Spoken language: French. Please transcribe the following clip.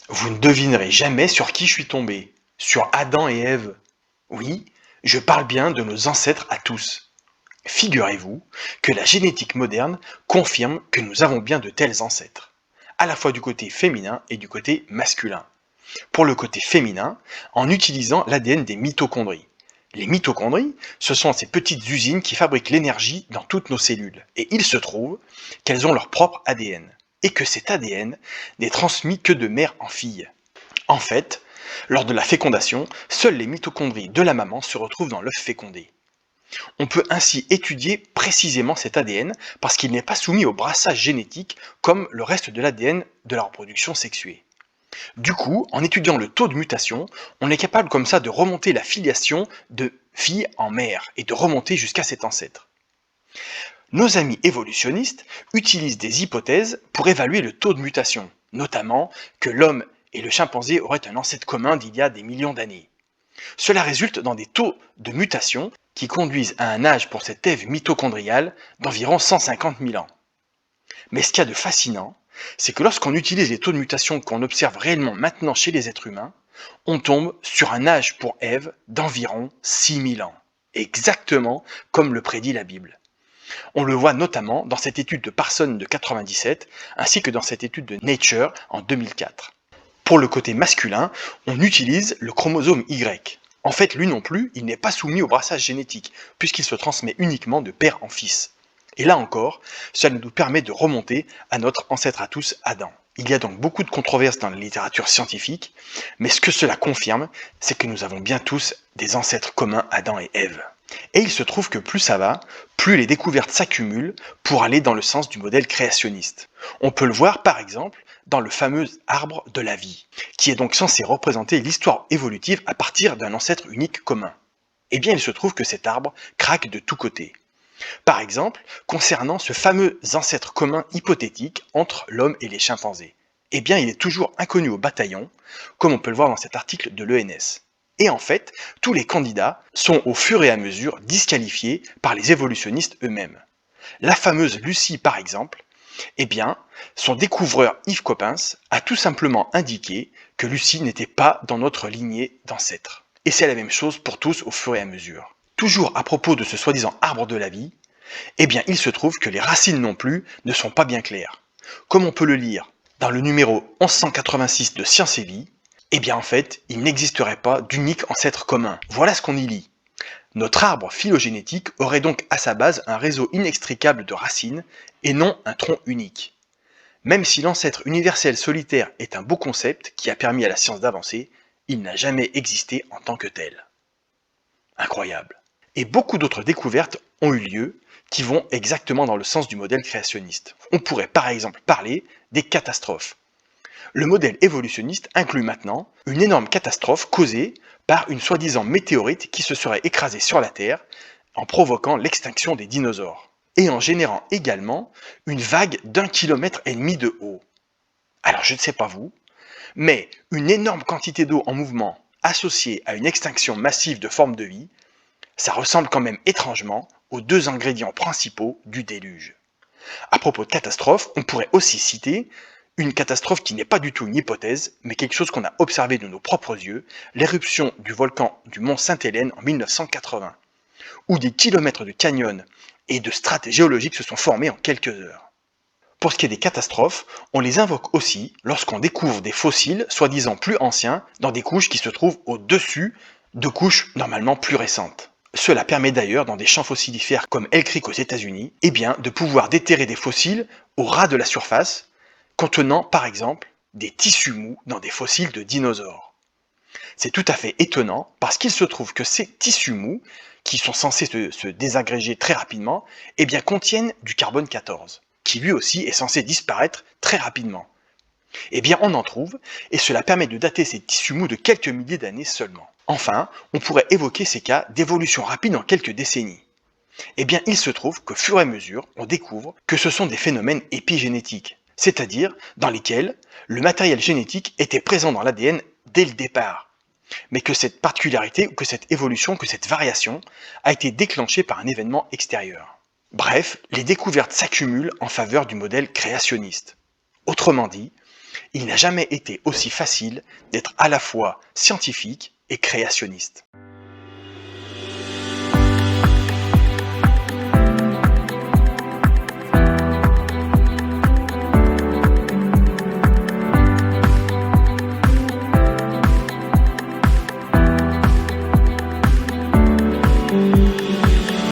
Vous ne devinerez jamais sur qui je suis tombé. Sur Adam et Ève. Oui, je parle bien de nos ancêtres à tous. Figurez-vous que la génétique moderne confirme que nous avons bien de tels ancêtres, à la fois du côté féminin et du côté masculin. Pour le côté féminin, en utilisant l'ADN des mitochondries. Les mitochondries, ce sont ces petites usines qui fabriquent l'énergie dans toutes nos cellules. Et il se trouve qu'elles ont leur propre ADN. Et que cet ADN n'est transmis que de mère en fille. En fait, lors de la fécondation, seules les mitochondries de la maman se retrouvent dans l'œuf fécondé. On peut ainsi étudier précisément cet ADN parce qu'il n'est pas soumis au brassage génétique comme le reste de l'ADN de la reproduction sexuée. Du coup, en étudiant le taux de mutation, on est capable comme ça de remonter la filiation de fille en mère et de remonter jusqu'à cet ancêtre. Nos amis évolutionnistes utilisent des hypothèses pour évaluer le taux de mutation, notamment que l'homme et le chimpanzé auraient un ancêtre commun d'il y a des millions d'années. Cela résulte dans des taux de mutation qui conduisent à un âge pour cette Ève mitochondriale d'environ 150 000 ans. Mais ce qu'il y a de fascinant, c'est que lorsqu'on utilise les taux de mutation qu'on observe réellement maintenant chez les êtres humains, on tombe sur un âge pour Ève d'environ 6000 ans. Exactement comme le prédit la Bible. On le voit notamment dans cette étude de Parsons de 97, ainsi que dans cette étude de Nature en 2004. Pour le côté masculin, on utilise le chromosome Y. En fait, lui non plus, il n'est pas soumis au brassage génétique, puisqu'il se transmet uniquement de père en fils. Et là encore, cela nous permet de remonter à notre ancêtre à tous, Adam. Il y a donc beaucoup de controverses dans la littérature scientifique, mais ce que cela confirme, c'est que nous avons bien tous des ancêtres communs, Adam et Ève. Et il se trouve que plus ça va, plus les découvertes s'accumulent pour aller dans le sens du modèle créationniste. On peut le voir par exemple dans le fameux arbre de la vie, qui est donc censé représenter l'histoire évolutive à partir d'un ancêtre unique commun. Eh bien il se trouve que cet arbre craque de tous côtés. Par exemple, concernant ce fameux ancêtre commun hypothétique entre l'homme et les chimpanzés. Eh bien il est toujours inconnu au bataillon, comme on peut le voir dans cet article de l'ENS. Et en fait, tous les candidats sont au fur et à mesure disqualifiés par les évolutionnistes eux-mêmes. La fameuse Lucie par exemple, eh bien, son découvreur Yves Coppens a tout simplement indiqué que Lucie n'était pas dans notre lignée d'ancêtres. Et c'est la même chose pour tous au fur et à mesure. Toujours à propos de ce soi-disant arbre de la vie, eh bien il se trouve que les racines non plus ne sont pas bien claires. Comme on peut le lire dans le numéro 1186 de Science et Vie, eh bien en fait, il n'existerait pas d'unique ancêtre commun. Voilà ce qu'on y lit. Notre arbre phylogénétique aurait donc à sa base un réseau inextricable de racines et non un tronc unique. Même si l'ancêtre universel solitaire est un beau concept qui a permis à la science d'avancer, il n'a jamais existé en tant que tel. Incroyable. Et beaucoup d'autres découvertes ont eu lieu qui vont exactement dans le sens du modèle créationniste. On pourrait par exemple parler des catastrophes. Le modèle évolutionniste inclut maintenant une énorme catastrophe causée par une soi-disant météorite qui se serait écrasée sur la Terre en provoquant l'extinction des dinosaures et en générant également une vague d'1,5 km de haut. Alors je ne sais pas vous, mais une énorme quantité d'eau en mouvement associée à une extinction massive de formes de vie, ça ressemble quand même étrangement aux deux ingrédients principaux du déluge. À propos de catastrophe, on pourrait aussi citer une catastrophe qui n'est pas du tout une hypothèse, mais quelque chose qu'on a observé de nos propres yeux, l'éruption du volcan du mont Sainte-Hélène en 1980, où des kilomètres de canyons et de strates géologiques se sont formés en quelques heures. Pour ce qui est des catastrophes, on les invoque aussi lorsqu'on découvre des fossiles soi-disant plus anciens dans des couches qui se trouvent au-dessus de couches normalement plus récentes. Cela permet d'ailleurs, dans des champs fossilifères comme Elk Creek aux États-Unis, eh bien, de pouvoir déterrer des fossiles au ras de la surface, contenant par exemple des tissus mous dans des fossiles de dinosaures. C'est tout à fait étonnant parce qu'il se trouve que ces tissus mous, qui sont censés se désagréger très rapidement, eh bien, contiennent du carbone 14, qui lui aussi est censé disparaître très rapidement. Eh bien, on en trouve, et cela permet de dater ces tissus mous de quelques milliers d'années seulement. Enfin, on pourrait évoquer ces cas d'évolution rapide en quelques décennies. Eh bien, il se trouve qu'au fur et à mesure, on découvre que ce sont des phénomènes épigénétiques, c'est-à-dire dans lesquels le matériel génétique était présent dans l'ADN dès le départ, mais que cette particularité, ou que cette évolution, que cette variation a été déclenchée par un événement extérieur. Bref, les découvertes s'accumulent en faveur du modèle créationniste. Autrement dit, Il n'a jamais été aussi facile d'être à la fois scientifique et créationniste.